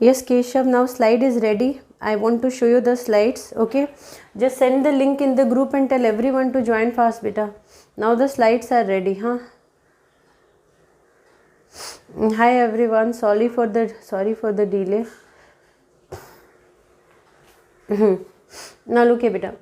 Yes, Keshav, now slide is ready. I want to show you the slides. Okay, just send the link in the group and tell everyone to join fast, beta. Now the slides are ready, huh? Hi everyone, sorry for the delay. Now look here, beta.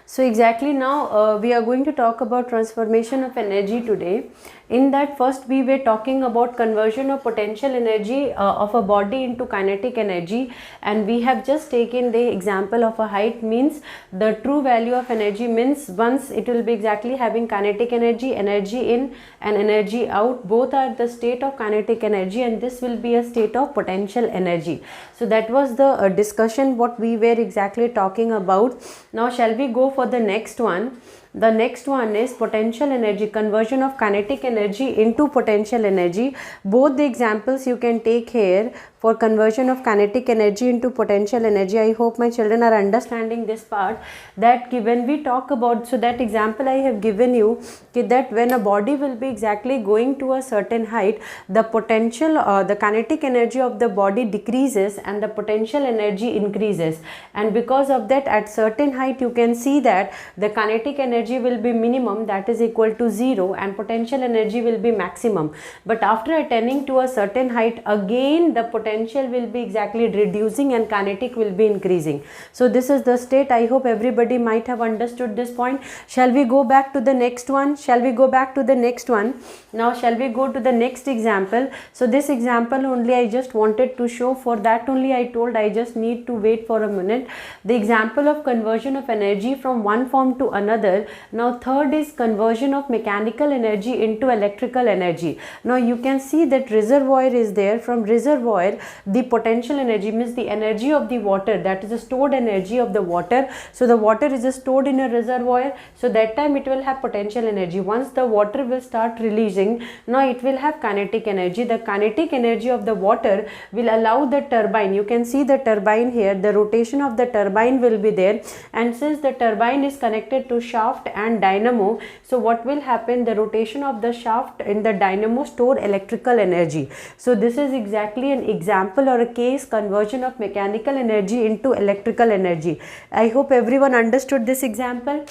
So exactly now we are going to talk about transformation of energy today. In that, first we were talking about conversion of potential energy of a body into kinetic energy, and we have just taken the example of a height. Means the true value of energy means once it will be exactly having kinetic energy, energy in and energy out, both are the state of kinetic energy, and this will be a state of potential energy. So that was the discussion what we were exactly talking about. Now shall we go for the next one? The next one is potential energy, conversion of kinetic energy into potential energy. Both the examples you can take here for conversion of kinetic energy into potential energy. I hope my children are understanding this part, that when we talk about, so that example I have given you, that when a body will be exactly going to a certain height, the potential the kinetic energy of the body decreases and the potential energy increases, and because of that at certain height you can see that the kinetic energy will be minimum, that is equal to 0, and potential energy will be maximum. But after attaining to a certain height, again the potential will be exactly reducing and kinetic will be increasing. So this is the state. I hope everybody might have understood this point. Shall we go back to the next one? Shall we go back to the next one? Now shall we go to the next example? So this example only I just wanted to show. For that only I told I just need to wait for a minute. The example of conversion of energy from one form to another. Now third is conversion of mechanical energy into electrical energy. Now you can see that reservoir is there. From reservoir the potential energy means the energy of the water, that is the stored energy of the water. So the water is stored in a reservoir, so that time it will have potential energy. Once the water will start releasing, now it will have kinetic energy. The kinetic energy of the water will allow the turbine, you can see the turbine here, the rotation of the turbine will be there, and since the turbine is connected to shaft and dynamo, so what will happen, the rotation of the shaft in the dynamo store electrical energy. So this is exactly an example or a case conversion of mechanical energy into electrical energy. I hope everyone understood this example.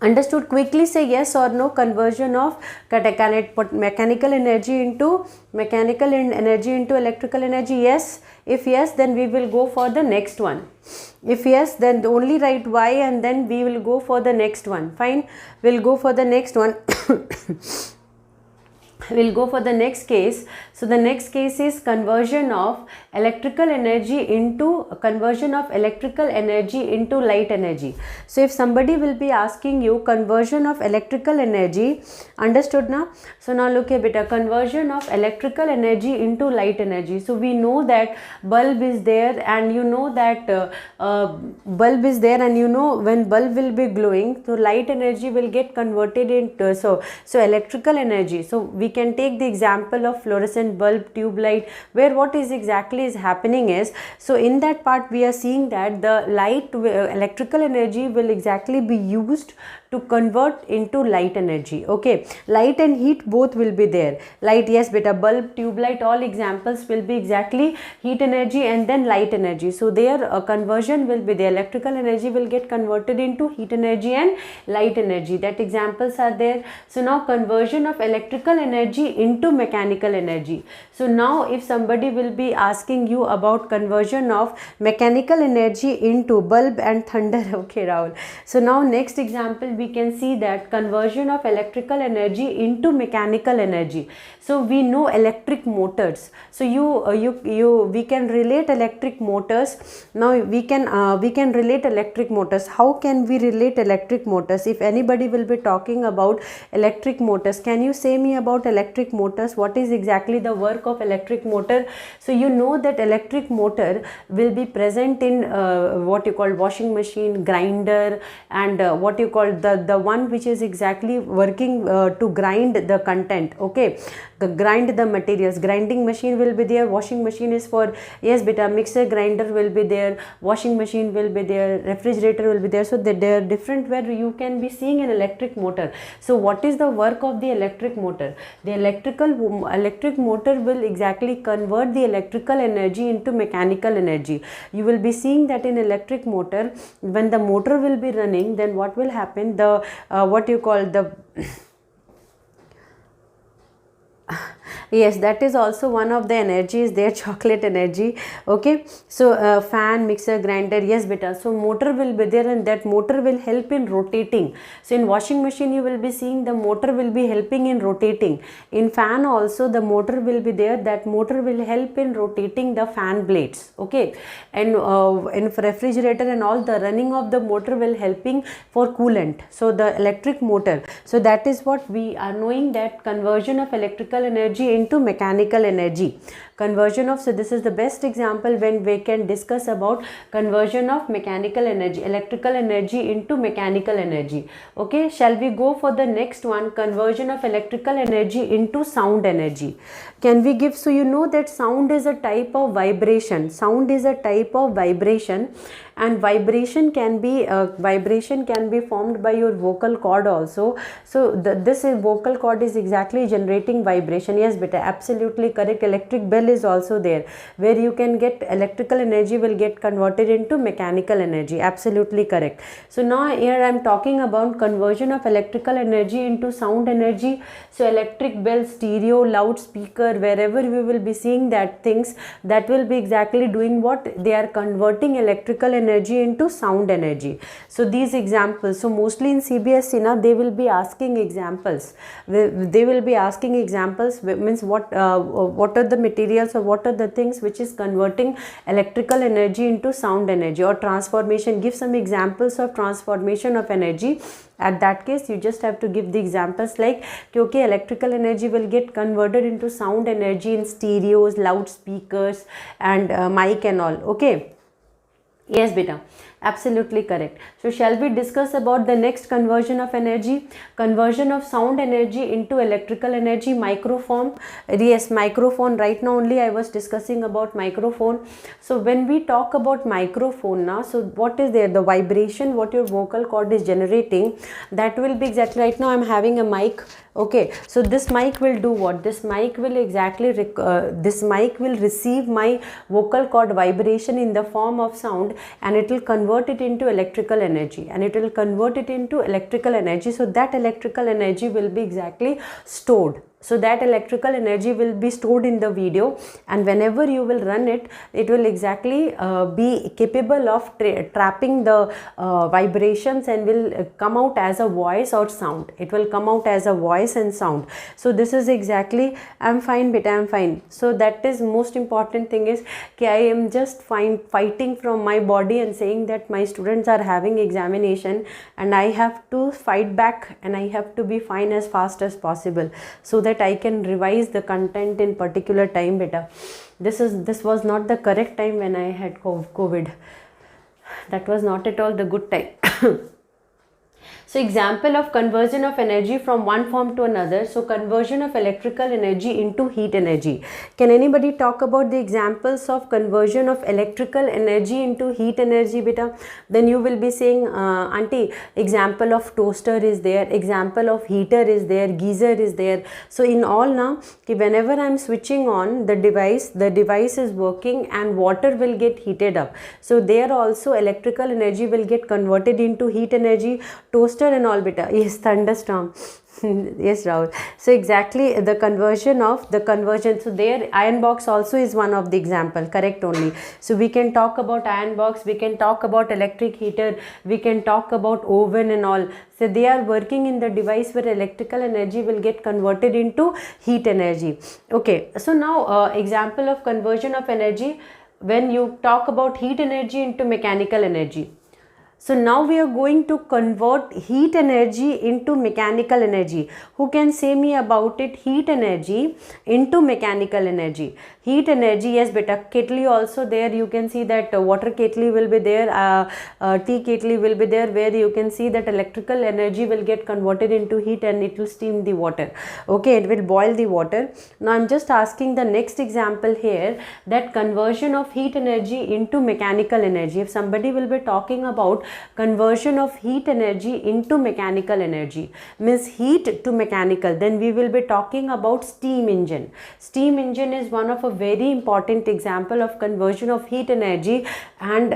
Understood? Quickly say yes or no. Conversion of mechanical energy into electrical energy. Yes. If yes, then we will go for the next one. If yes, then only write Y and then we will go for the next one. Fine. We'll go for the next one. We'll go for the next case. So the next case is conversion of electrical energy into light energy. So if somebody will be asking you conversion of electrical energy, understood now? So now look here beta, conversion of electrical energy into light energy. So we know that bulb is there, and you know that bulb is there, and you know when bulb will be glowing, so light energy will get converted into so electrical energy. So we can take the example of fluorescent bulb, tube light, where what is exactly is happening is, so in that part we are seeing that the light electrical energy will exactly be used to convert into light energy. Okay, light and heat both will be there. Light, yes beta, bulb, tube light, all examples will be exactly heat energy and then light energy. So their conversion will be, the electrical energy will get converted into heat energy and light energy. That examples are there. So now conversion of electrical energy into mechanical energy. So now if somebody will be asking you about conversion of mechanical energy into bulb and thunder, okay Rahul. So now next example we can see that conversion of electrical energy into mechanical energy. So we know electric motors. So we can relate electric motors. Now we can relate electric motors. How can we relate electric motors? If anybody will be talking about electric motors, can you say me about electric motors? What is exactly the work of electric motor? So you know that electric motor will be present in what you call washing machine, grinder, and what you call the one which is exactly working to grind the content, okay, grind the materials. Grinding machine will be there, washing machine is for, yes beta, mixer grinder will be there, washing machine will be there, refrigerator will be there. So they are different where you can be seeing an electric motor. So what is the work of the electric motor? The electric motor will exactly convert the electrical energy into mechanical energy. You will be seeing that in electric motor, when the motor will be running, then what will happen, the what you call the yes, that is also one of the energies there, chocolate energy, okay. So fan, mixer, grinder, yes beta. So motor will be there, and that motor will help in rotating. So in washing machine you will be seeing the motor will be helping in rotating. In fan also the motor will be there, that motor will help in rotating the fan blades, okay. And in refrigerator and all, the running of the motor will helping for coolant. So the electric motor, so that is what we are knowing, that conversion of electrical energy into mechanical energy. Conversion of, so this is the best example when we can discuss about conversion of mechanical energy, electrical energy into mechanical energy, okay. Shall we go for the next one, conversion of electrical energy into sound energy? Can we give, so you know that sound is a type of vibration, sound is a type of vibration, and vibration can be formed by your vocal cord also. So this vocal cord is exactly generating vibration, yes beta, absolutely correct. Electric bell is also there, where you can get electrical energy will get converted into mechanical energy, absolutely correct. So now here I am talking about conversion of electrical energy into sound energy. So electric bell, stereo, loudspeaker, wherever we will be seeing that things, that will be exactly doing what, they are converting electrical energy into sound energy. So these examples, so mostly in CBSE now they will be asking examples, they will be asking examples, means what are the materials or what are the things which is converting electrical energy into sound energy, or transformation. Give some examples of transformation of energy. At that case you just have to give the examples like, okay, electrical energy will get converted into sound energy in stereos, loudspeakers, and mic and all, okay. Yes beta, absolutely correct. So shall we discuss about the next conversion of energy? Conversion of sound energy into electrical energy, microphone. Yes, microphone, right now only I was discussing about microphone. So when we talk about microphone now, so what is there, the vibration what your vocal cord is generating, that will be exactly, right now I am having a mic, okay. So this mic will do what, this mic will exactly this mic will receive my vocal cord vibration in the form of sound, and it will convert it into electrical energy, so that electrical energy will be exactly stored. So that electrical energy will be stored in the video, and whenever you will run it, it will exactly be capable of trapping the vibrations, and will come out as a voice or sound. It will come out as a voice and sound. So this is exactly, I'm fine beta, I'm fine. So that is most important thing is, I am just fighting from my body and saying that my students are having examination, and I have to fight back, and I have to be fine as fast as possible, so that I can revise the content in particular time beta. This was not the correct time when I had COVID. That was not at all the good time. So example of conversion of energy from one form to another. So conversion of electrical energy into heat energy. Can anybody talk about the examples of conversion of electrical energy into heat energy beta? Then you will be saying, auntie, example of toaster is there, example of heater is there, geyser is there. So in all now, whenever I am switching on the device is working and water will get heated up. So there also electrical energy will get converted into heat energy. Toaster and all beta, yes, thunderstorm. Yes, Rahul. So exactly the conversion. So there, iron box also is one of the example. Correct only. So we can talk about iron box. We can talk about electric heater. We can talk about oven and all. So they are working in the device where electrical energy will get converted into heat energy. Okay. So now example of conversion of energy when you talk about heat energy into mechanical energy. So now we are going to convert heat energy into mechanical energy. Who can say me about it? Heat energy into mechanical energy. Heat energy, yes beta, kettle also there. You can see that water kettle will be there, tea kettle will be there, where you can see that electrical energy will get converted into heat and it will steam the water. Okay, it will boil the water. Now I'm just asking the next example here, that conversion of heat energy into mechanical energy. If somebody will be talking about conversion of heat energy into mechanical energy, means heat to mechanical, then we will be talking about steam engine. Steam engine is one of a very important example of conversion of heat energy and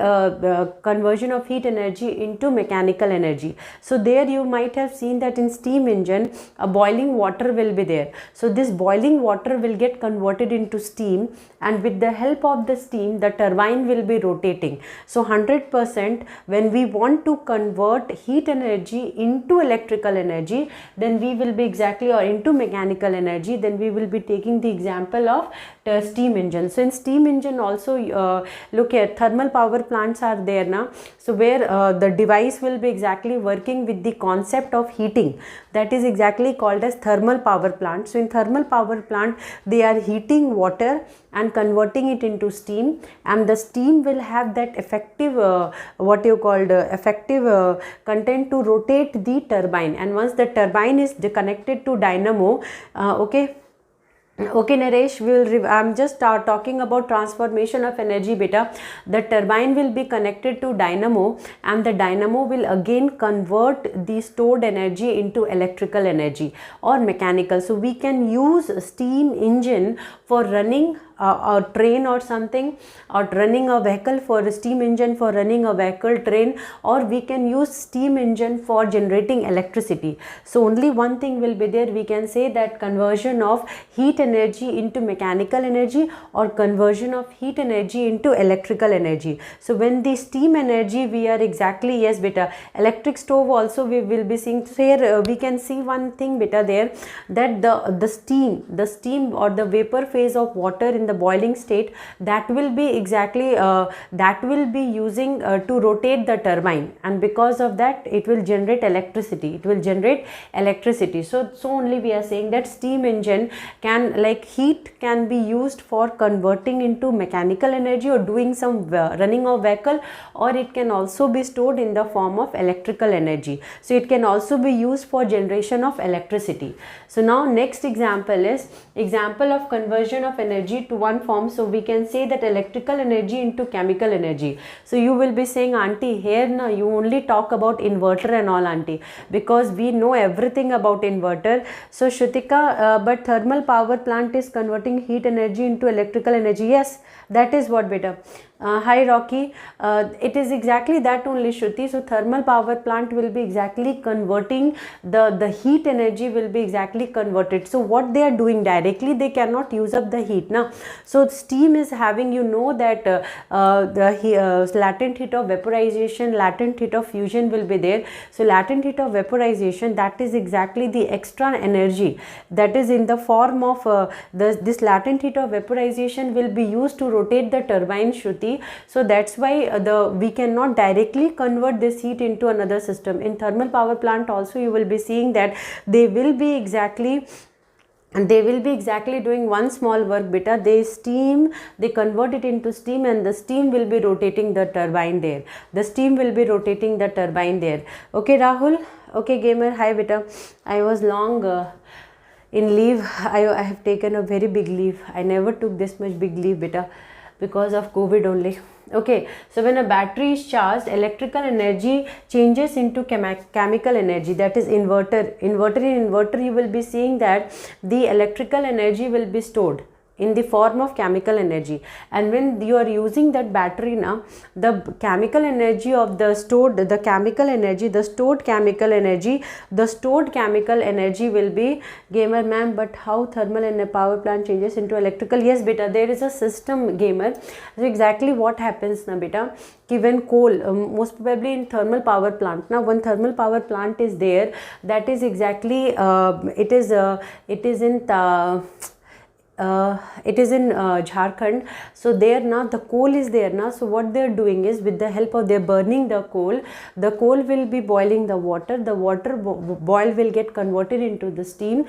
conversion of heat energy into mechanical energy. So there you might have seen that in steam engine a boiling water will be there. So this boiling water will get converted into steam, and with the help of the steam the turbine will be rotating. So 100% when we want to convert heat energy into electrical energy, then we will be exactly, or into mechanical energy, then we will be taking the example of the steam engine. So in steam engine also look at thermal power plants are there now. So where the device will be exactly working with the concept of heating, that is exactly called as thermal power plant. So in thermal power plant they are heating water and converting it into steam, and the steam will have that effective effective content to rotate the turbine. And once the turbine is connected to dynamo, okay, Naresh, I'm just talking about transformation of energy beta. The turbine will be connected to dynamo, and the dynamo will again convert the stored energy into electrical energy or mechanical. So we can use steam engine for running a train or something, or running a vehicle, for a steam engine for running a vehicle, train, or we can use steam engine for generating electricity. So only one thing will be there, we can say that conversion of heat energy into mechanical energy or conversion of heat energy into electrical energy. So when the steam energy we are exactly, yes beta, electric stove also we will be seeing. So here we can see one thing beta there, that the steam or the vapor phase of water in the boiling state, that will be exactly that will be using to rotate the turbine, and because of that it will generate electricity. So only we are saying that steam engine can, like heat can be used for converting into mechanical energy or doing some running of vehicle, or it can also be stored in the form of electrical energy. So it can also be used for generation of electricity. So now next example is example of conversion of energy to one form. So we can say that electrical energy into chemical energy. So you will be saying, auntie, here now you only talk about inverter and all, auntie, because we know everything about inverter. So Shrutika, but thermal power plant is converting heat energy into electrical energy. Yes, that is what beta. Hi Rocky, it is exactly that only, Shruti. So thermal power plant will be exactly converting the heat energy will be exactly converted. So what they are doing directly, they cannot use up the heat now. So steam is having, you know that the latent heat of vaporization, latent heat of fusion will be there. So latent heat of vaporization, that is exactly the extra energy that is in the form of this latent heat of vaporization will be used to rotate the turbine, Shruti. So that's why we cannot directly convert this heat into another system. In thermal power plant also you will be seeing that they will be exactly doing one small work beta. They convert it into steam, and the steam will be rotating the turbine there. Okay Rahul, okay gamer, hi beta. I was long in leave. I have taken a very big leave. I never took this much big leave beta, because of COVID only. Okay, so when a battery is charged, electrical energy changes into chemical energy, that is inverter. In inverter you will be seeing that the electrical energy will be stored. in the form of chemical energy. And when you are using that battery now, the chemical energy of the stored chemical energy will be gamer ma'am, but how thermal and a power plant changes into electrical? Yes beta, there is a system gamer. So exactly what happens na beta, कि when coal most probably in thermal power plant, now one thermal power plant is there, that is exactly it is in Jharkhand. So there now the coal is there now. So what they are doing is, with the help of, they are burning the coal will be boiling the water boil will get converted into the steam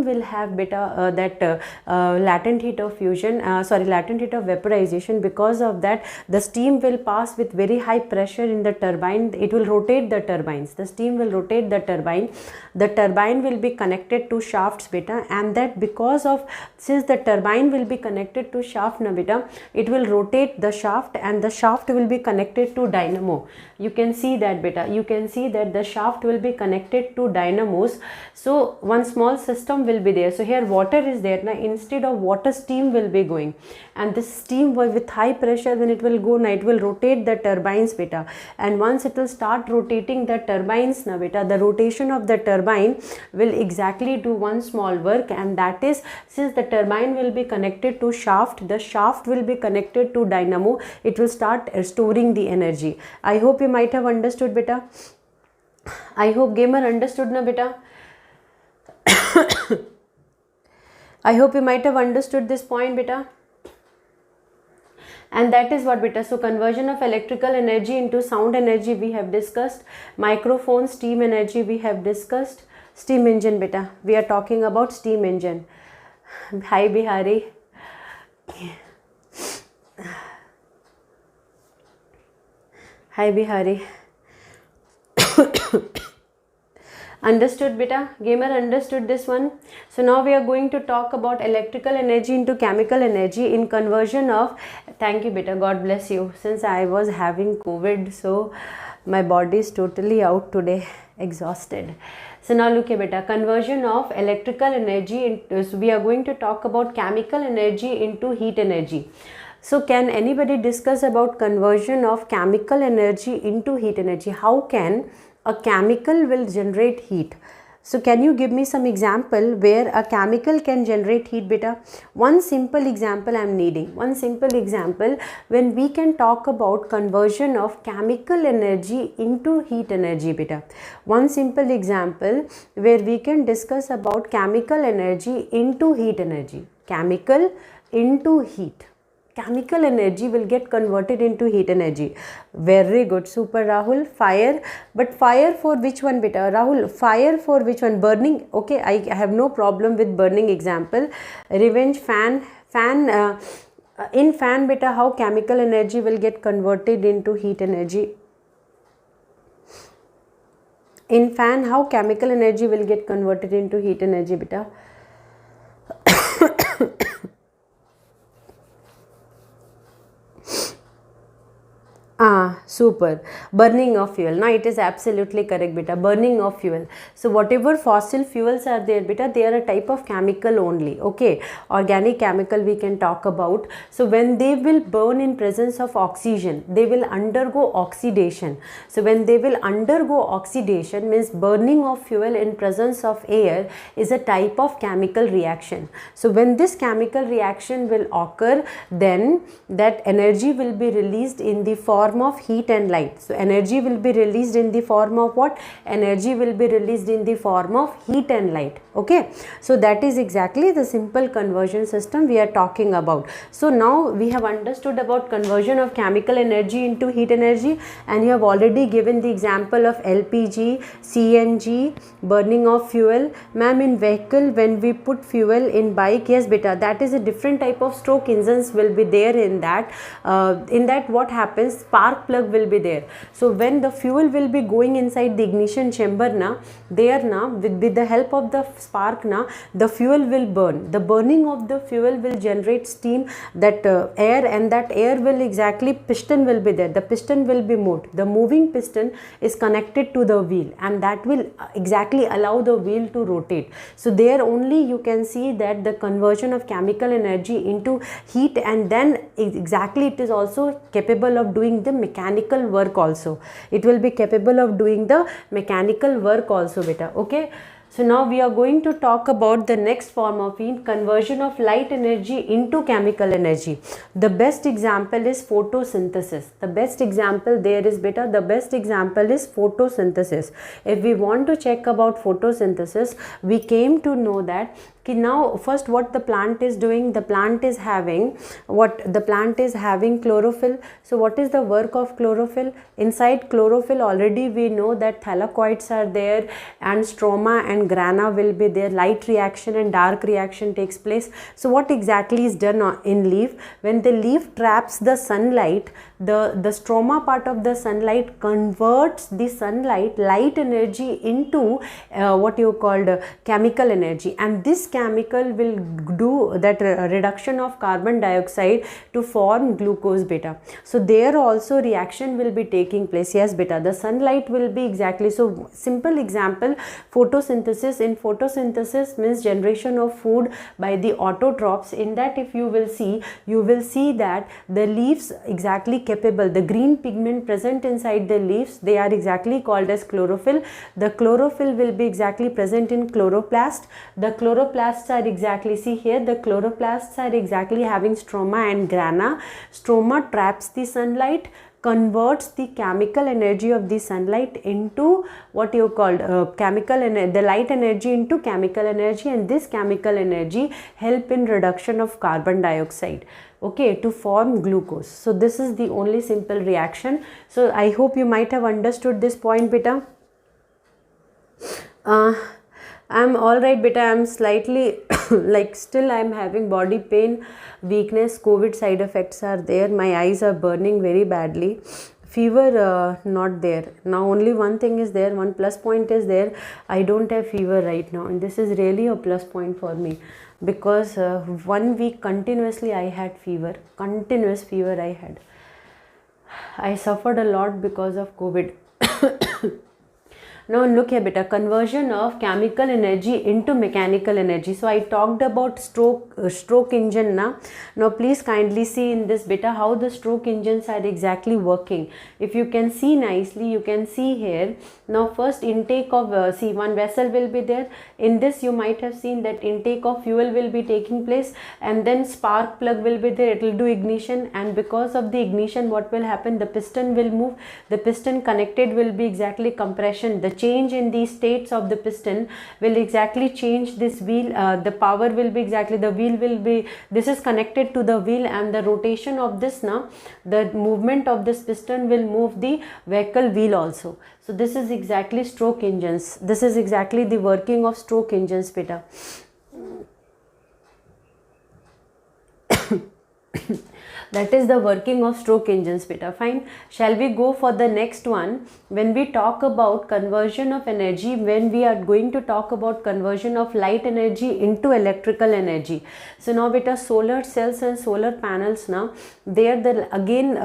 will have beta latent heat of fusion, latent heat of vaporization. Because of that, the steam will pass with very high pressure in the turbine. It will rotate the turbines, the steam will rotate the turbine will be connected to shafts beta, and that because of, since the turbine will be connected to shaft na beta, it will rotate the shaft, and the shaft will be connected to dynamo. You can see that beta, you can see that the shaft will be connected to dynamos. So one small system will be there. So here water is there now, instead of water, steam will be going, and this steam with high pressure, when it will go now, it will rotate the turbines beta, and once it will start rotating the turbines na beta, the rotation of the turbine will exactly do one small work, and that is, since the turbine will be connected to shaft, the shaft will be connected to dynamo, it will start storing the energy. I hope you might have understood beta. I hope gamer understood na beta. I hope you might have understood this point beta. And that is what beta. So conversion of electrical energy into sound energy we have discussed. Microphone, steam energy we have discussed. Steam engine beta, we are talking about steam engine. Hi Bihari. Hi Bihari. Understood beta? Gamer understood this one? So now we are going to talk about electrical energy into chemical energy in conversion of, thank you beta, God bless you. Since I was having COVID, so my body is totally out today, exhausted. So now look here beta, conversion of electrical energy into, so we are going to talk about chemical energy into heat energy. So can anybody discuss about conversion of chemical energy into heat energy? How can a chemical will generate heat? So can you give me some example where a chemical can generate heat beta? One simple example I am needing. One simple example when we can talk about conversion of chemical energy into heat energy beta. One simple example where we can discuss about chemical energy into heat energy. Chemical into heat. Chemical energy will get converted into heat energy. Very good, super Rahul. Fire, but fire for which one beta? Rahul, fire for which one? Burning. Okay, I have no problem with burning example. Revenge, fan, in fan beta, how chemical energy will get converted into heat energy? In fan, how chemical energy will get converted into heat energy beta? Super. Burning of fuel. Now it is absolutely correct beta. Burning of fuel. So whatever fossil fuels are there beta, they are a type of chemical only. Okay. Organic chemical we can talk about. So when they will burn in presence of oxygen, they will undergo oxidation. So when they will undergo oxidation, means burning of fuel in presence of air is a type of chemical reaction. So when this chemical reaction will occur, then that energy will be released in the form of heat and light. So energy will be released in the form of what? Energy will be released in the form of heat and light. Okay. So that is exactly the simple conversion system we are talking about. So now we have understood about conversion of chemical energy into heat energy, and you have already given the example of LPG, CNG, burning of fuel. Ma'am, in vehicle when we put fuel in bike, yes beta, that is a different type of stroke engines will be there in that. In that what happens, spark plug plug will be there. So when the fuel will be going inside the ignition chamber na, there na, with the help of the spark na, the fuel will burn. The burning of the fuel will generate steam, that air, and that air will exactly, piston will be there. The piston will be moved. The moving piston is connected to the wheel, and that will exactly allow the wheel to rotate. So there only you can see that the conversion of chemical energy into heat, and then exactly it is also capable of doing the mechanical work also. It will be capable of doing the mechanical work also, beta. Okay. So now we are going to talk about the next form of heat, conversion of light energy into chemical energy. The best example is photosynthesis. The best example there is, beta, the best example is photosynthesis. If we want to check about photosynthesis, we came to know that now first what the plant is doing, the plant is having chlorophyll. So what is the work of chlorophyll? Inside chlorophyll already we know that thylakoids are there, and stroma and grana will be there. Light reaction and dark reaction takes place. So what exactly is done in leaf? When the leaf traps the sunlight, the stroma part of the sunlight converts the sunlight light energy into what you called chemical energy, and this chemical will do that reduction of carbon dioxide to form glucose, beta. So there also reaction will be taking place. Yes, beta, the sunlight will be exactly. So simple example, photosynthesis. In photosynthesis means generation of food by the autotrophs. In that, if you will see that the leaves exactly capable, the green pigment present inside the leaves, they are exactly called as chlorophyll. The chlorophyll will be exactly present in chloroplast. The chloroplasts are exactly, see here, the chloroplasts are exactly having stroma and grana. Stroma traps the sunlight, converts the chemical energy of the sunlight into what you called the light energy into chemical energy, and this chemical energy help in reduction of carbon dioxide, okay, to form glucose. So this is the only simple reaction. So I hope you might have understood this point, beta. I'm alright, beta. I'm slightly like still I'm having body pain, weakness, COVID side effects are there. My eyes are burning very badly. Fever not there. Now only one thing is there, one plus point is there. I don't have fever right now, and this is really a plus point for me, because 1 week continuously I had fever. Continuous fever I had. I suffered a lot because of COVID. Now look here, beta, conversion of chemical energy into mechanical energy. So I talked about stroke engine now. Now please kindly see in this, beta, how the stroke engines are exactly working. If you can see nicely, you can see here. Now first intake of, see, one vessel will be there. In this you might have seen that intake of fuel will be taking place, and then spark plug will be there. It will do ignition, and because of the ignition what will happen? The piston will move. The piston connected will be exactly compression. The change in the states of the piston will exactly change this wheel. The power will be exactly, the wheel will be, this is connected to the wheel, and the rotation of this now, the movement of this piston will move the vehicle wheel also. So this is exactly stroke engines. This is exactly the working of stroke engines, beta. That is the working of stroke engines, beta. Fine. Shall we go for the next one? When we talk about conversion of energy, when we are going to talk about conversion of light energy into electrical energy. So now, beta, solar cells and solar panels now, there again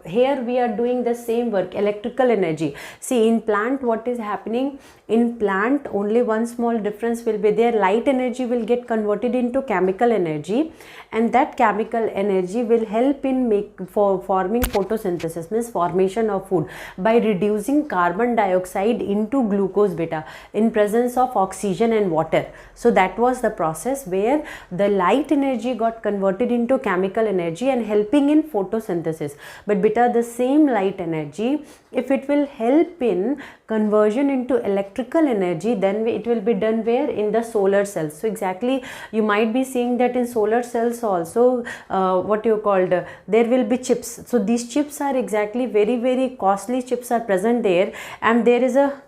here we are doing the same work, electrical energy. See, in plant what is happening? In plant only one small difference will be there. Light energy will get converted into chemical energy, and that chemical energy will help in forming photosynthesis, means formation of food, by reducing carbon dioxide into glucose, beta, in presence of oxygen and water. So that was the process where the light energy got converted into chemical energy and helping in photosynthesis. But beta, the same light energy, if it will help in conversion into electrical energy, then it will be done where? In the solar cells. So exactly you might be seeing that in solar cells also what you called there will be chips. So these chips are exactly very costly chips are present there, and there is a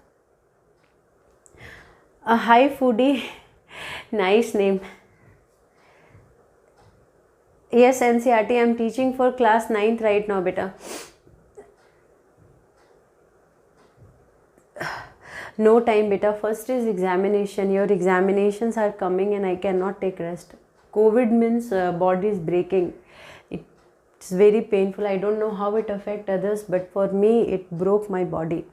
high foodie nice name. Yes, NCRT, I am teaching for class 9th right now, beta. No time beta, first is examination. Your examinations are coming and I cannot take rest. COVID means body is breaking. It's very painful. I don't know how it affects others, but for me it broke my body.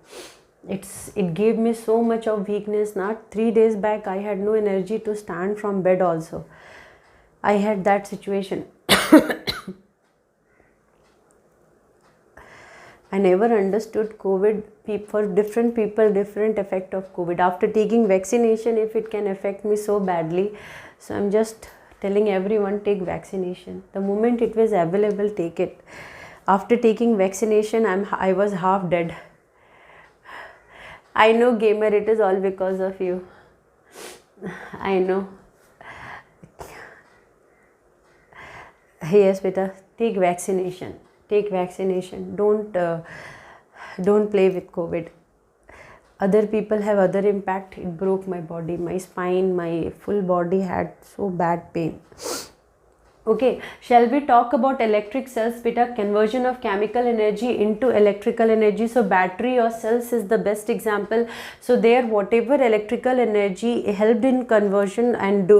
It gave me so much of weakness. Not 3 days back I had no energy to stand from bed also. I had that situation. I never understood COVID. For different people, different effect of COVID. After taking vaccination, if it can affect me so badly, so I'm just telling everyone, take vaccination. The moment it was available, take it. After taking vaccination, I was half dead. I know, gamer, it is all because of you. I know. Yes, beta, take vaccination. Take vaccination. Don't play with COVID. Other people have other impact. It broke my body, my spine, my full body had so bad pain. Okay, shall we talk about electric cells, beta? Conversion of chemical energy into electrical energy. So battery or cells is the best example. So there, whatever electrical energy helped in conversion and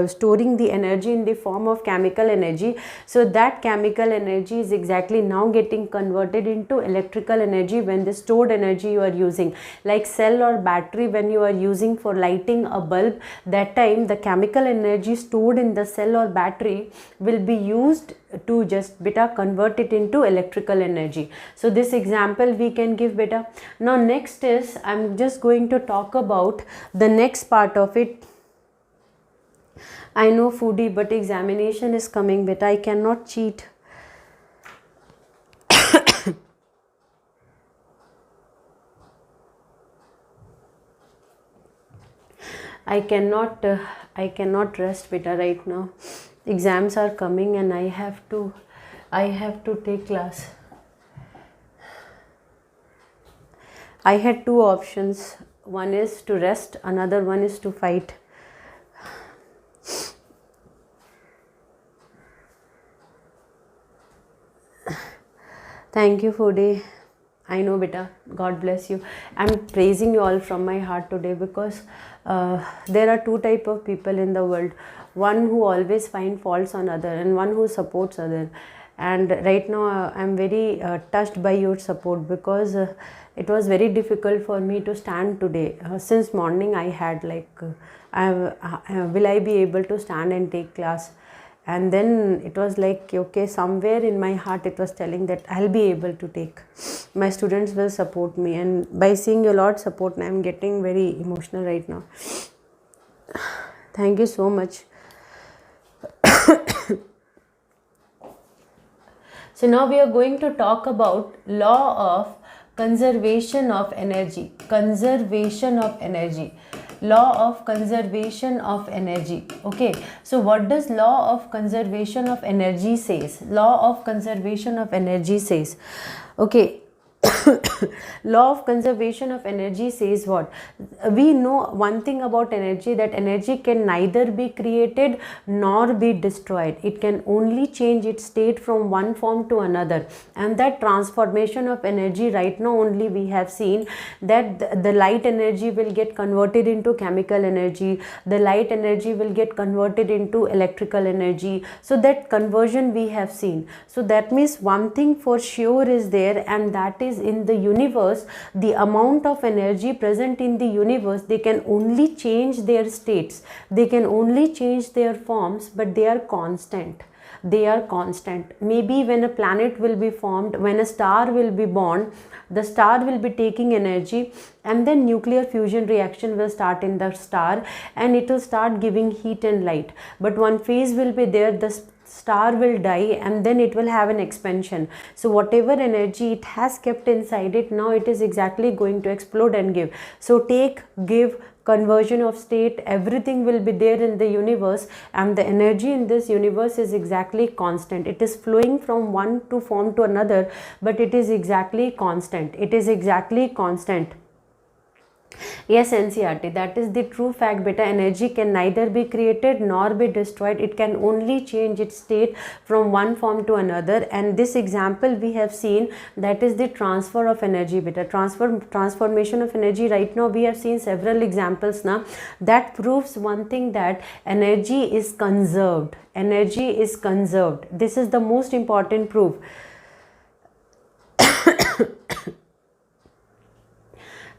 storing the energy in the form of chemical energy. So that chemical energy is exactly now getting converted into electrical energy when the stored energy you are using. Like cell or battery, when you are using for lighting a bulb, that time the chemical energy stored in the cell or battery will be used to just beta convert it into electrical energy. So this example we can give, beta. Now next is, I'm just going to talk about the next part of it. I know, foodie, but examination is coming, beta. I cannot cheat. I cannot rest, beta, right now. Exams are coming and I have to take class. I had two options. One is to rest, another one is to fight. Thank you, foodie. I know, beta. God bless you. I'm praising you all from my heart today because there are two types of people in the world. One who always find faults on other and one who supports other. And right now I'm very touched by your support because it was very difficult for me to stand today. Since morning I had like, will I be able to stand and take class? And then it was like, okay, somewhere in my heart it was telling that I'll be able to take. My students will support me, and by seeing a lot support, I'm getting very emotional right now. Thank you so much. So now we are going to talk about law of conservation of energy. Conservation of energy. Law of conservation of energy. Okay, so what does law of conservation of energy says? Law of conservation of energy says, okay, law of conservation of energy says what? We know one thing about energy, that energy can neither be created nor be destroyed. It can only change its state from one form to another, and that transformation of energy, right now only we have seen that the light energy will get converted into chemical energy, the light energy will get converted into electrical energy. So that conversion we have seen. So that means one thing for sure is there, and that is in the universe, the amount of energy present in the universe, they can only change their states, they can only change their forms, but they are constant. They are constant. Maybe when a planet will be formed, when a star will be born, the star will be taking energy, and then nuclear fusion reaction will start in the star, and it will start giving heat and light. But one phase will be there, the star will die, and then it will have an expansion. So whatever energy it has kept inside it, now it is exactly going to explode and give. So take, give, conversion of state, everything will be there in the universe, and the energy in this universe is exactly constant. It is flowing from one to form to another, but it is exactly constant. It is exactly constant. Yes, NCRT, that is the true fact beta. Energy can neither be created nor be destroyed. It can only change its state from one form to another, and this example we have seen, that is the transfer of energy beta. Transformation of energy, right now we have seen several examples now that proves one thing, that energy is conserved. Energy is conserved. This is the most important proof.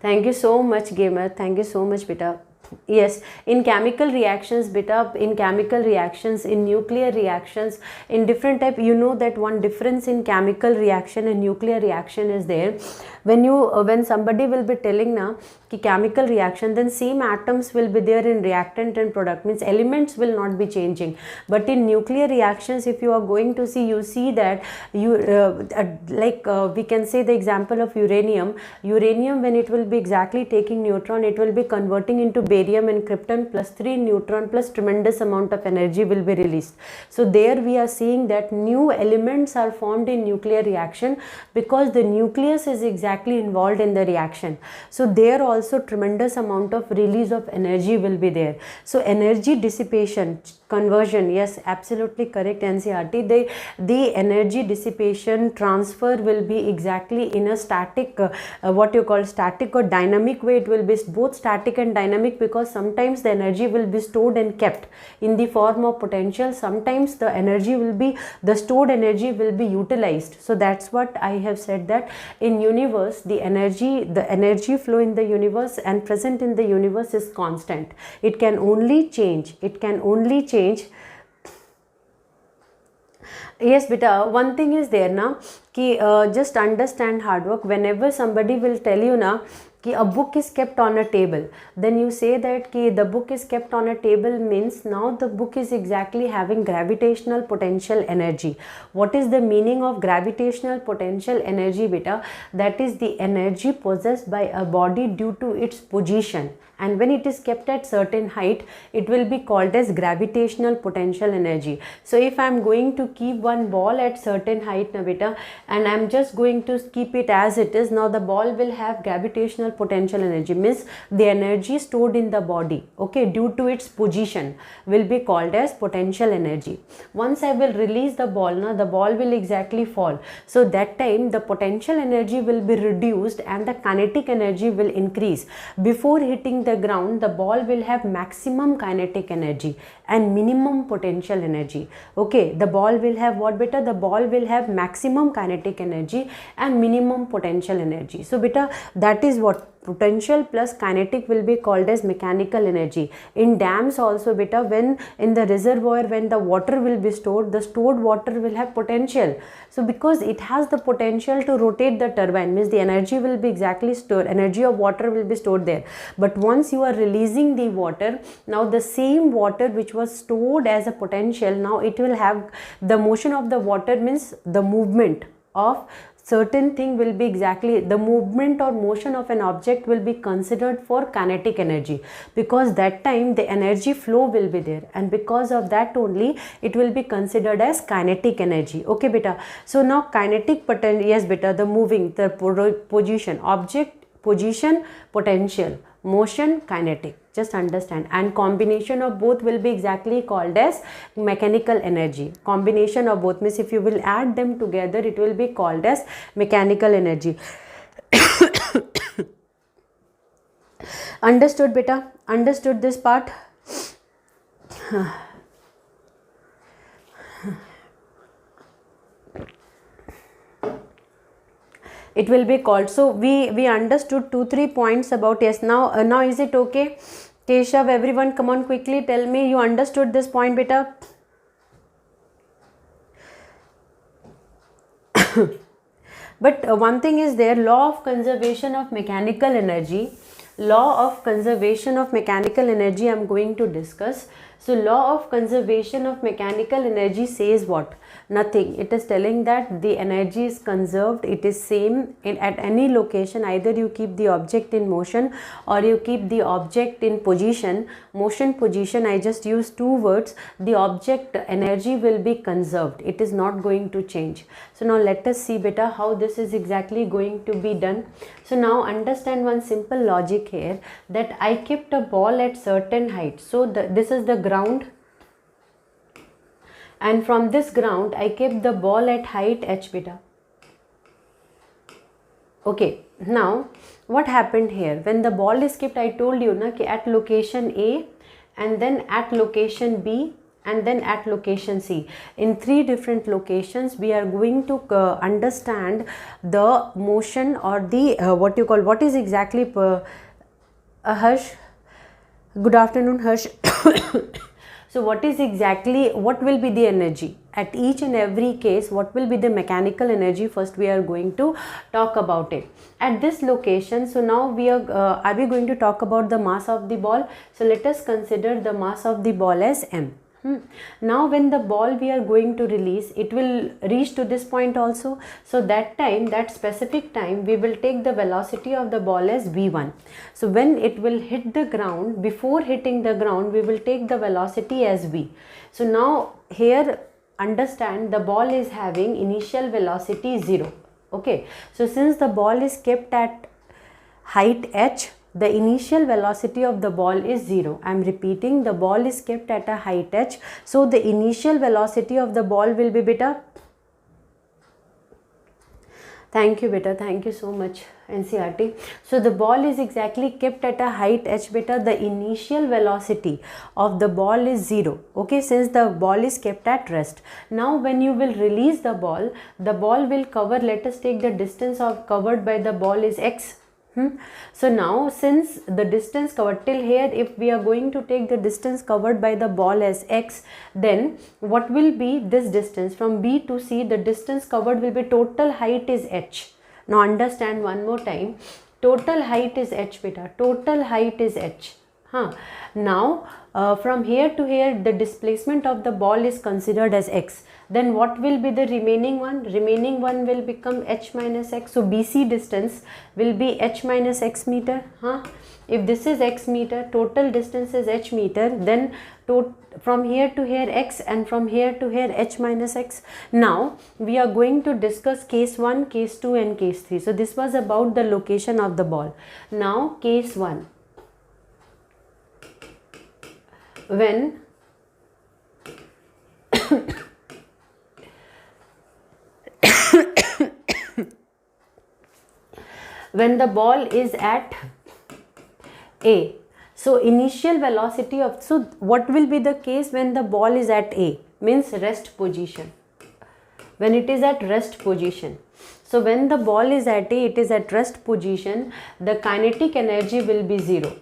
Thank you so much, gamer. Thank you so much, beta. Yes, in chemical reactions beta, in chemical reactions, in nuclear reactions, in different type, you know that one difference in chemical reaction and nuclear reaction is there. When somebody will be telling now ki chemical reaction, then same atoms will be there in reactant and product, means elements will not be changing. But in nuclear reactions, if you are going to see, you see that we can say the example of uranium. Uranium, when it will be exactly taking neutron, it will be converting into barium and krypton plus 3 neutron plus tremendous amount of energy will be released. So there we are seeing that new elements are formed in nuclear reaction because the nucleus is exactly involved in the reaction. So there also tremendous amount of release of energy will be there. So energy dissipation, conversion, yes, absolutely correct, NCRT. The energy dissipation transfer will be exactly in a static, what you call static or dynamic way. It will be both static and dynamic, because sometimes the energy will be stored and kept in the form of potential. Sometimes the energy will be, the stored energy will be utilized. So that's what I have said, that in universe the energy flow in the universe and present in the universe is constant. It can only change. It can only change. Yes beta, one thing is there na ki just understand hard work. Whenever somebody will tell you na कि a book is kept on a table, then you say that कि the book is kept on a table means now the book is exactly having gravitational potential energy. What is the meaning of gravitational potential energy beta? That is the energy possessed by a body due to its position, and when it is kept at certain height, it will be called as gravitational potential energy. So if I am going to keep one ball at certain height na beta, and I am just going to keep it as it is, now the ball will have gravitational potential energy, means the energy stored in the body, okay, due to its position will be called as potential energy. Once I will release the ball, now the ball will exactly fall. So that time the potential energy will be reduced and the kinetic energy will increase. Before hitting the ground, the ball will have maximum kinetic energy and minimum potential energy. Okay, the ball will have what beta? The ball will have maximum kinetic energy and minimum potential energy. So beta, that is what potential plus kinetic will be called as mechanical energy. In dams also beta, when in the reservoir, when the water will be stored, the stored water will have potential. So because it has the potential to rotate the turbine, means the energy will be exactly stored, energy of water will be stored there. But once you are releasing the water, now the same water which was stored as a potential, now it will have the motion of the water, means the movement of certain thing will be exactly, the movement or motion of an object will be considered for kinetic energy, because that time the energy flow will be there, and because of that only it will be considered as kinetic energy. Okay beta, so now kinetic potential, yes beta, the moving, the position, object, position, potential, motion, kinetic, just understand, and combination of both will be exactly called as mechanical energy. Combination of both means if you will add them together, it will be called as mechanical energy. Understood beta? Understood this part? It will be called. So we understood 2-3 points about, yes, now is it okay? Keshav, everyone come on quickly, tell me you understood this point beta. But one thing is there, law of conservation of mechanical energy. Law of conservation of mechanical energy I am going to discuss. So law of conservation of mechanical energy says what? Nothing. It is telling that the energy is conserved. It is same at any location. Either you keep the object in motion or you keep the object in position. Motion, position, I just use two words. The object energy will be conserved. It is not going to change. So now let us see beta how this is exactly going to be done. So now understand one simple logic here, that I kept a ball at certain height. So this is the ground, and from this ground I kept the ball at height h beta. Okay, now what happened here? When the ball is kept, I told you na, ki at location A, and then at location B, and then at location C. In three different locations we are going to understand the motion or the what is exactly Harsh, good afternoon Harsh. So what will be the energy at each and every case? What will be the mechanical energy? First we are going to talk about it at this location. So now we are we going to talk about the mass of the ball? So let us consider the mass of the ball as m. Now when the ball we are going to release, it will reach to this point also. So that time, that specific time, we will take the velocity of the ball as v1. So when it will hit the ground, before hitting the ground, we will take the velocity as v. So now here understand, the ball is having initial velocity 0. Okay, so since the ball is kept at height h, the initial velocity of the ball is 0. I am repeating, the ball is kept at a height h. So the initial velocity of the ball will be beta. Thank you beta, thank you so much NCRT. So the ball is exactly kept at a height h beta. The initial velocity of the ball is 0. Okay, since the ball is kept at rest. Now when you will release the ball will cover, let us take the distance of covered by the ball is x. So now since the distance covered till here, if we are going to take the distance covered by the ball as x, then what will be this distance from B to C? The distance covered will be, total height is h. Now understand one more time, total height is h beta, total height is h. Now from here to here, the displacement of the ball is considered as x. Then what will be the remaining one? Remaining one will become h minus x. So BC distance will be h minus x meter. If this is x meter, total distance is h meter, then from here to here x, and from here to here h minus x. Now we are going to discuss case 1, case 2 and case 3. So this was about the location of the ball. Now case 1. When when the ball is at A, so initial velocity of, so what will be the case when the ball is at A? Means rest position. When it is at rest position. So when the ball is at A, it is at rest position, the kinetic energy will be 0.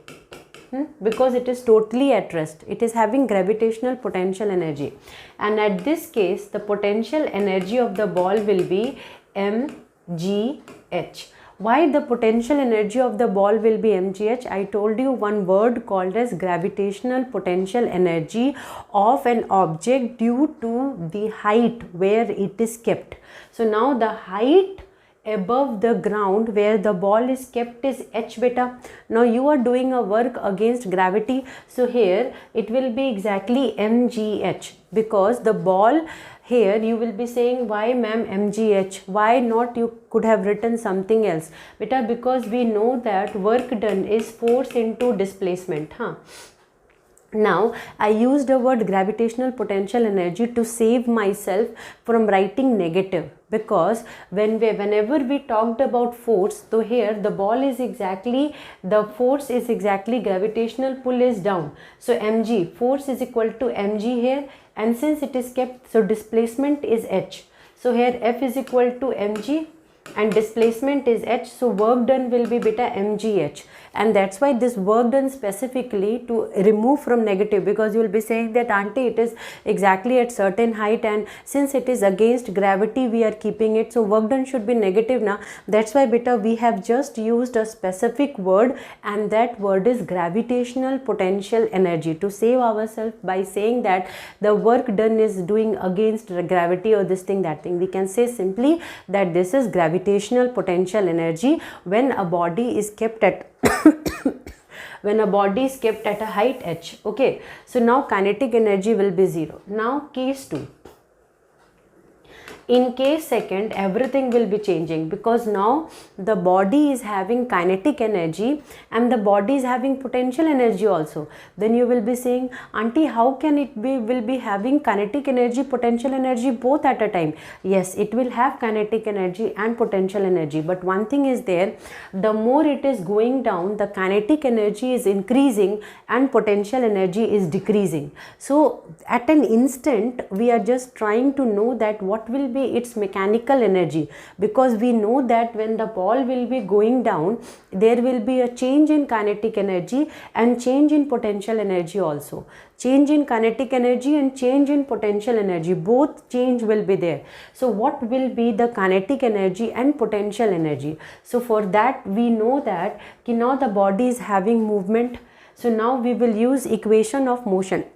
Because it is totally at rest. It is having gravitational potential energy. And at this case, the potential energy of the ball will be mgh. Why the potential energy of the ball will be mgh? I told you one word called as gravitational potential energy of an object due to the height where it is kept. So now the height above the ground where the ball is kept is h beta. Now you are doing a work against gravity, so here it will be exactly mgh, because the ball, here you will be saying, why ma'am mgh, why not you could have written something else? Beta, because we know that work done is force into displacement. Now I used the word gravitational potential energy to save myself from writing negative, because whenever we talked about force, so here the ball is exactly, the force is exactly gravitational pull is down. So mg, force is equal to mg here, and since it is kept, so displacement is h. So here F is equal to mg, and displacement is h, so work done will be beta mgh. And that's why this work done specifically to remove from negative, because you will be saying that auntie it is exactly at certain height, and since it is against gravity we are keeping it, so work done should be negative now. That's why beta we have just used a specific word, and that word is gravitational potential energy, to save ourselves by saying that the work done is doing against gravity or this thing that thing. We can say simply that this is gravitational potential energy when a body is kept at when a body is kept at a height h. Okay, so now kinetic energy will be 0. Now case 2. In case second, everything will be changing, because now the body is having kinetic energy and the body is having potential energy also. Then you will be saying, auntie, how can it be will be having kinetic energy, potential energy both at a time? Yes, it will have kinetic energy and potential energy, but one thing is there, the more it is going down, the kinetic energy is increasing and potential energy is decreasing. So at an instant we are just trying to know that what will be its mechanical energy, because we know that when the ball will be going down, there will be a change in kinetic energy and change in potential energy also. Change in kinetic energy and change in potential energy, both change will be there. So what will be the kinetic energy and potential energy? So for that we know that now the body is having movement. So now we will use equation of motion.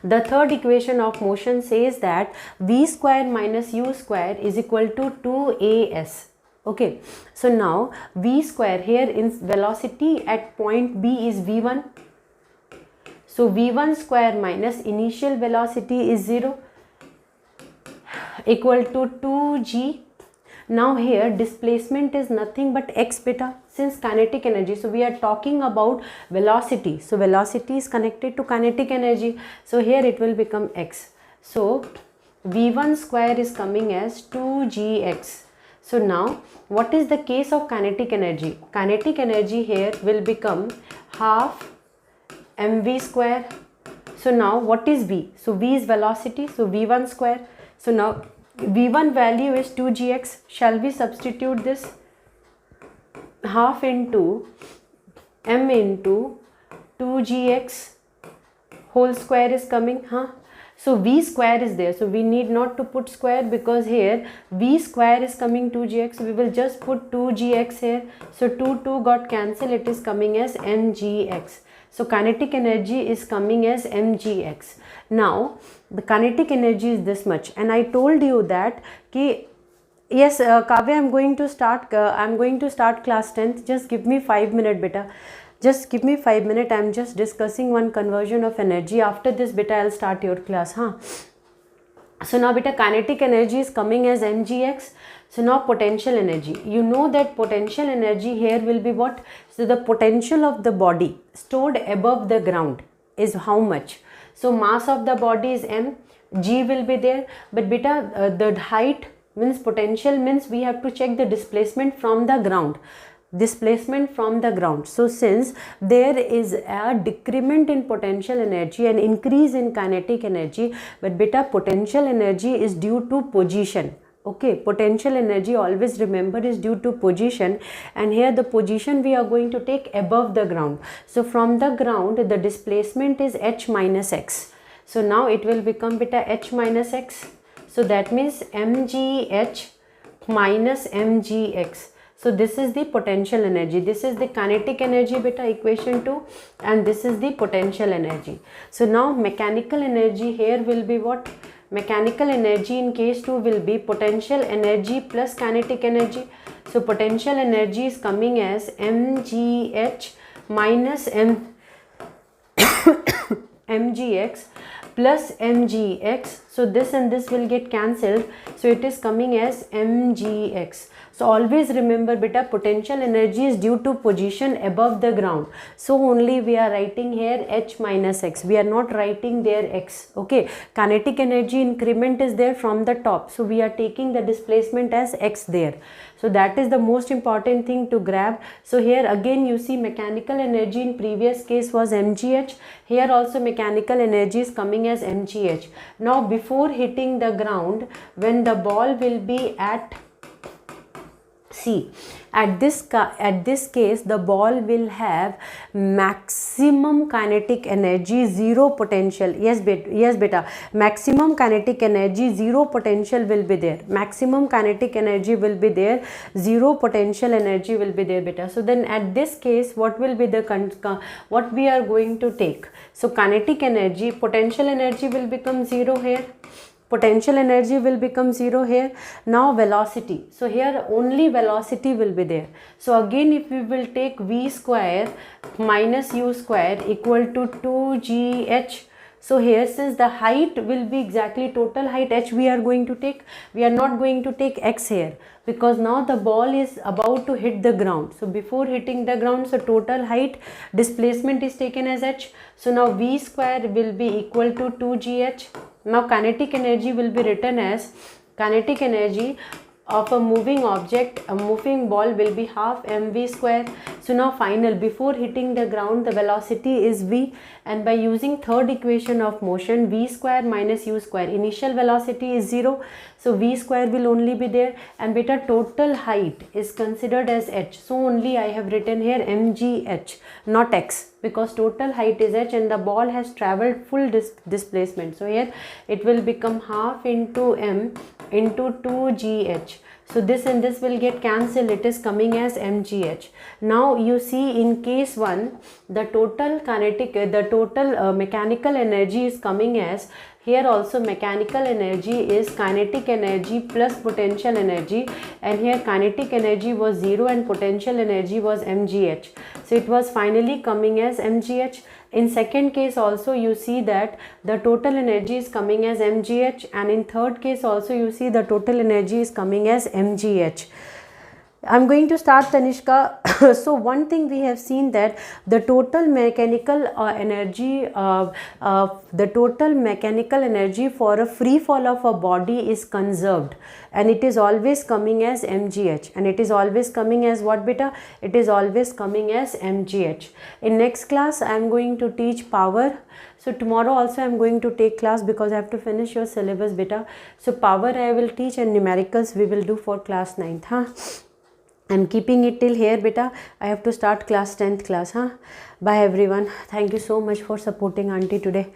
The third equation of motion says that v square minus u square is equal to 2as. Okay, so now v square, here in velocity at point B is v1. So v1 square minus initial velocity is 0 equal to 2g. Now here displacement is nothing but x beta, since kinetic energy, so we are talking about velocity, so velocity is connected to kinetic energy, so here it will become x. So v1 square is coming as 2gx. So now what is the case of kinetic energy? Kinetic energy here will become half mv square. So now what is v? So v is velocity, so v1 square. So now v1 value is 2gx. Shall we substitute this? Half into m into 2gx whole square is coming, huh? So v square is there, so we need not to put square, because here v square is coming 2gx, we will just put 2gx here. So 2 got cancelled, it is coming as mgx. So kinetic energy is coming as mgx. Now the kinetic energy is this much, and I told you that yes, Kavya, I'm going to start class 10th. Just give me 5 minutes, beta. Just give me 5 minutes. I'm just discussing one conversion of energy. After this, beta, I'll start your class, huh? So now, beta, kinetic energy is coming as mgx. So now potential energy. You know that potential energy here will be what? So the potential of the body stored above the ground is how much? So mass of the body is m, g will be there, but beta, the height means potential means we have to check the displacement from the ground. Displacement from the ground. So since there is a decrement in potential energy and increase in kinetic energy, but beta, potential energy is due to position. Okay, potential energy, always remember, is due to position, and here the position we are going to take above the ground. So from the ground the displacement is h minus x. So now it will become beta h minus x. So that means mgh minus mgx. So this is the potential energy, this is the kinetic energy, beta, equation 2, and this is the potential energy. So now mechanical energy here will be what? Mechanical energy in case 2 will be potential energy plus kinetic energy. So potential energy is coming as mgh minus mgx plus mgx. So this and this will get cancelled, so it is coming as mgx. So always remember, beta, potential energy is due to position above the ground. So only we are writing here h minus x. We are not writing there x. Okay. Kinetic energy increment is there from the top. So we are taking the displacement as x there. So that is the most important thing to grab. So here again you see mechanical energy in previous case was mgh. Here also mechanical energy is coming as mgh. Now before before hitting the ground, when the ball will be at C, at this case the ball will have maximum kinetic energy, zero potential. Yes beta, maximum kinetic energy, zero potential will be there. Maximum kinetic energy will be there, zero potential energy will be there beta. So then at this case, what will be the what we are going to take? So kinetic energy, potential energy will become zero here. Potential energy will become zero here. Now velocity, so here only velocity will be there. So again, if we will take v square minus u square equal to 2gh, so here since the height will be exactly total height h we are going to take, we are not going to take x here, because now the ball is about to hit the ground. So before hitting the ground, so total height displacement is taken as h. So now v square will be equal to 2gh. Now kinetic energy will be written as kinetic energy of a moving object, a moving ball, will be half mv square. So now final, before hitting the ground, the velocity is v, and by using third equation of motion, v square minus u square, initial velocity is 0, so v square will only be there, and beta total height is considered as h. So only I have written here mgh, not x, because total height is h and the ball has traveled full displacement. So here it will become half into m into 2gh. So this and this will get cancelled, it is coming as mgh. Now you see in case 1, the total mechanical energy is coming as, here also mechanical energy is kinetic energy plus potential energy, and here kinetic energy was 0 and potential energy was mgh. So it was finally coming as mgh. In second case also you see that the total energy is coming as mgh, and in third case also you see the total energy is coming as mgh. I'm going to start, Tanishka. So one thing we have seen that the total mechanical energy for a free fall of a body is conserved, and it is always coming as mgh, and it is always coming as what beta? It is always coming as mgh. In next class I am going to teach power. So tomorrow also I am going to take class because I have to finish your syllabus beta. So power I will teach, and numericals we will do for class 9th. Huh? I'm keeping it till here beta. I have to start class 10th class. Huh? Bye everyone. Thank you so much for supporting auntie today.